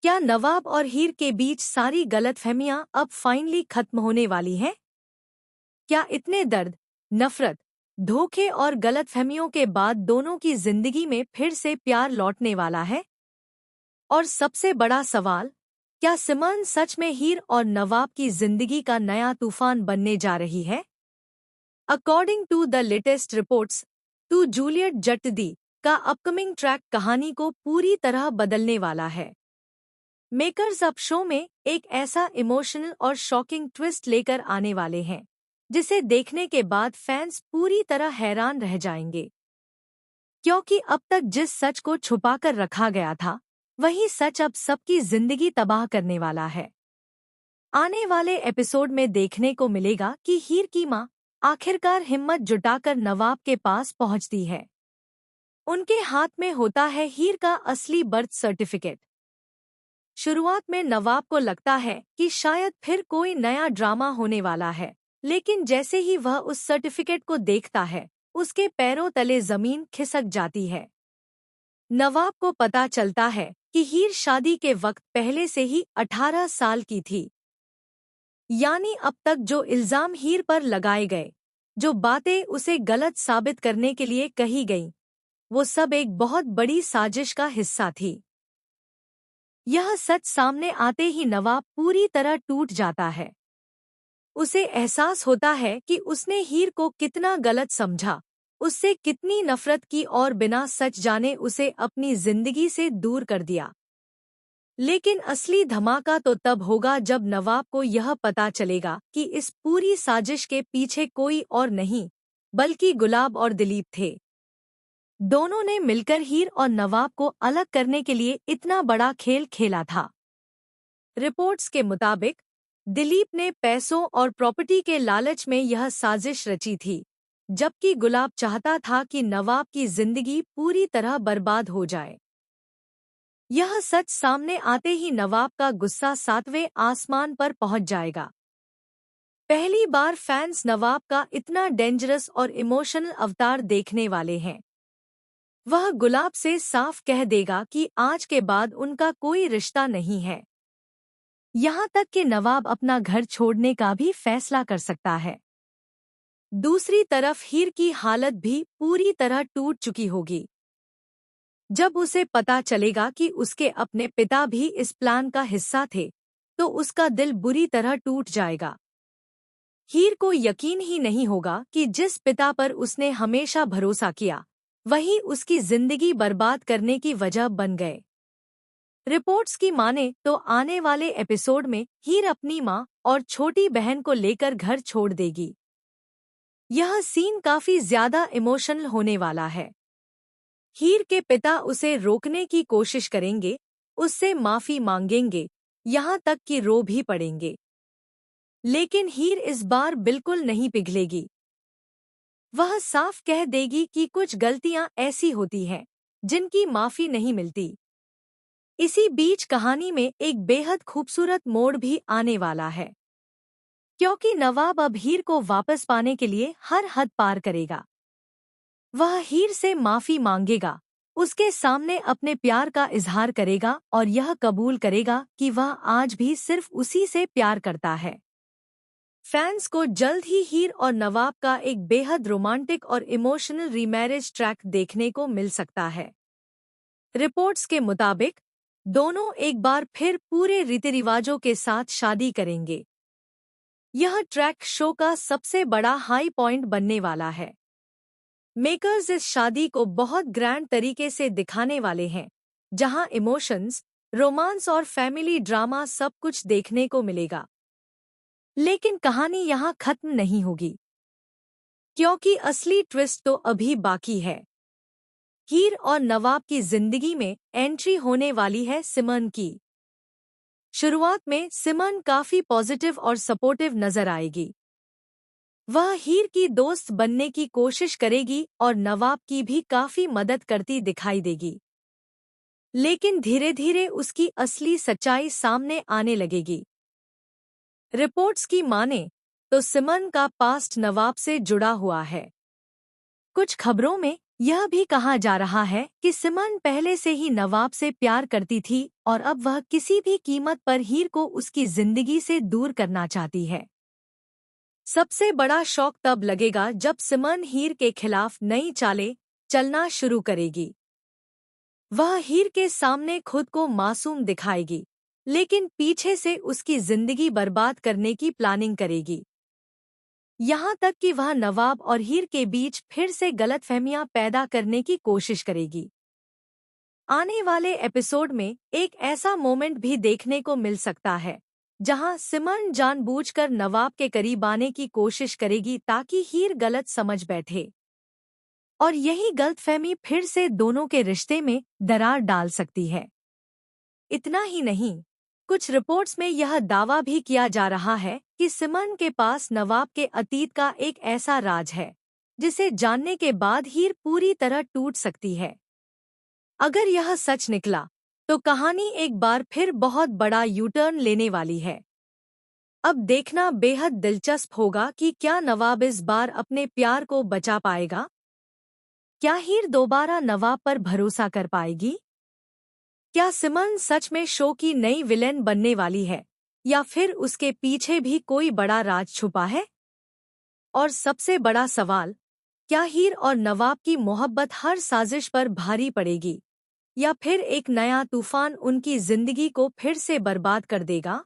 क्या नवाब और हीर के बीच सारी गलतफहमियां अब फाइनली खत्म होने वाली हैं? क्या इतने दर्द, नफरत, धोखे और गलतफहमियों के बाद दोनों की जिंदगी में फिर से प्यार लौटने वाला है? और सबसे बड़ा सवाल, क्या सिमरन सच में हीर और नवाब की जिंदगी का नया तूफान बनने जा रही है? According to the latest reports, to Juliet Jatti का अपकमिंग ट्रैक कहानी को पूरी तरह बदलने वाला है। मेकर्स अब शो में एक ऐसा इमोशनल और शॉकिंग ट्विस्ट लेकर आने वाले हैं जिसे देखने के बाद फैंस पूरी तरह हैरान रह जाएंगे, क्योंकि अब तक जिस सच को छुपाकर रखा गया था वही सच अब सबकी जिंदगी तबाह करने वाला है। आने वाले एपिसोड में देखने को मिलेगा कि हीर की मां आखिरकार हिम्मत जुटाकर नवाब के पास पहुंचती है। उनके हाथ में होता है हीर का असली बर्थ सर्टिफिकेट। शुरुआत में नवाब को लगता है कि शायद फिर कोई नया ड्रामा होने वाला है, लेकिन जैसे ही वह उस सर्टिफिकेट को देखता है उसके पैरों तले जमीन खिसक जाती है। नवाब को पता चलता है कि हीर शादी के वक्त पहले से ही 18 साल की थी। यानी अब तक जो इल्जाम हीर पर लगाए गए, जो बातें उसे गलत साबित करने के लिए कही गईं, वो सब एक बहुत बड़ी साजिश का हिस्सा थी। यह सच सामने आते ही नवाब पूरी तरह टूट जाता है। उसे एहसास होता है कि उसने हीर को कितना गलत समझा, उससे कितनी नफरत की और बिना सच जाने उसे अपनी जिंदगी से दूर कर दिया। लेकिन असली धमाका तो तब होगा जब नवाब को यह पता चलेगा कि इस पूरी साजिश के पीछे कोई और नहीं बल्कि गुलाब और दिलीप थे। दोनों ने मिलकर हीर और नवाब को अलग करने के लिए इतना बड़ा खेल खेला था। रिपोर्ट्स के मुताबिक दिलीप ने पैसों और प्रॉपर्टी के लालच में यह साजिश रची थी, जबकि गुलाब चाहता था कि नवाब की जिंदगी पूरी तरह बर्बाद हो जाए। यह सच सामने आते ही नवाब का गुस्सा 7वें आसमान पर पहुंच जाएगा। पहली बार फैंस नवाब का इतना डेंजरस और इमोशनल अवतार देखने वाले हैं। वह गुलाब से साफ कह देगा कि आज के बाद उनका कोई रिश्ता नहीं है। यहाँ तक कि नवाब अपना घर छोड़ने का भी फैसला कर सकता है। दूसरी तरफ हीर की हालत भी पूरी तरह टूट चुकी होगी। जब उसे पता चलेगा कि उसके अपने पिता भी इस प्लान का हिस्सा थे, तो उसका दिल बुरी तरह टूट जाएगा। हीर को यकीन ही नहीं होगा कि जिस पिता पर उसने हमेशा भरोसा किया, वही उसकी जिंदगी बर्बाद करने की वजह बन गए। रिपोर्ट्स की माने तो आने वाले एपिसोड में हीर अपनी मां और छोटी बहन को लेकर घर छोड़ देगी। यह सीन काफी ज्यादा इमोशनल होने वाला है। हीर के पिता उसे रोकने की कोशिश करेंगे, उससे माफी मांगेंगे, यहाँ तक कि रो भी पड़ेंगे। लेकिन हीर इस बार बिल्कुल नहीं पिघलेगी। वह साफ कह देगी कि कुछ गलतियां ऐसी होती हैं जिनकी माफी नहीं मिलती। इसी बीच कहानी में एक बेहद खूबसूरत मोड़ भी आने वाला है, क्योंकि नवाब अब हीर को वापस पाने के लिए हर हद पार करेगा। वह हीर से माफी मांगेगा, उसके सामने अपने प्यार का इजहार करेगा और यह कबूल करेगा कि वह आज भी सिर्फ उसी से प्यार करता है। फैंस को जल्द ही हीर और नवाब का एक बेहद रोमांटिक और इमोशनल रीमैरिज ट्रैक देखने को मिल सकता है। रिपोर्ट्स के मुताबिक दोनों एक बार फिर पूरे रीति रिवाजों के साथ शादी करेंगे। यह ट्रैक शो का सबसे बड़ा हाई पॉइंट बनने वाला है। मेकर्स इस शादी को बहुत ग्रैंड तरीके से दिखाने वाले हैं, जहां इमोशंस, रोमांस और फैमिली ड्रामा सब कुछ देखने को मिलेगा। लेकिन कहानी यहां खत्म नहीं होगी, क्योंकि असली ट्विस्ट तो अभी बाकी है। हीर और नवाब की जिंदगी में एंट्री होने वाली है सिमरन की। शुरुआत में सिमरन काफी पॉजिटिव और सपोर्टिव नजर आएगी। वह हीर की दोस्त बनने की कोशिश करेगी और नवाब की भी काफी मदद करती दिखाई देगी। लेकिन धीरे धीरे उसकी असली सच्चाई सामने आने लगेगी। रिपोर्ट्स की माने तो सिमरन का पास्ट नवाब से जुड़ा हुआ है। कुछ खबरों में यह भी कहा जा रहा है कि सिमन पहले से ही नवाब से प्यार करती थी और अब वह किसी भी कीमत पर हीर को उसकी जिंदगी से दूर करना चाहती है। सबसे बड़ा शौक तब लगेगा जब सिमन हीर के खिलाफ नई चालें चलना शुरू करेगी। वह हीर के सामने खुद को मासूम दिखाएगी, लेकिन पीछे से उसकी जिंदगी बर्बाद करने की प्लानिंग करेगी। यहाँ तक कि वह नवाब और हीर के बीच फिर से गलतफहमियां पैदा करने की कोशिश करेगी। आने वाले एपिसोड में एक ऐसा मोमेंट भी देखने को मिल सकता है जहां सिमरन जानबूझकर नवाब के करीब आने की कोशिश करेगी ताकि हीर गलत समझ बैठे, और यही गलतफहमी फिर से दोनों के रिश्ते में दरार डाल सकती है। इतना ही नहीं, कुछ रिपोर्ट्स में यह दावा भी किया जा रहा है कि सिमरन के पास नवाब के अतीत का एक ऐसा राज है जिसे जानने के बाद हीर पूरी तरह टूट सकती है। अगर यह सच निकला तो कहानी एक बार फिर बहुत बड़ा यूटर्न लेने वाली है। अब देखना बेहद दिलचस्प होगा कि क्या नवाब इस बार अपने प्यार को बचा पाएगा। क्या हीर दोबारा नवाब पर भरोसा कर पाएगी? क्या सिमरन सच में शो की नई विलेन बनने वाली है, या फिर उसके पीछे भी कोई बड़ा राज छुपा है? और सबसे बड़ा सवाल, क्या हीर और नवाब की मोहब्बत हर साजिश पर भारी पड़ेगी, या फिर एक नया तूफान उनकी जिंदगी को फिर से बर्बाद कर देगा?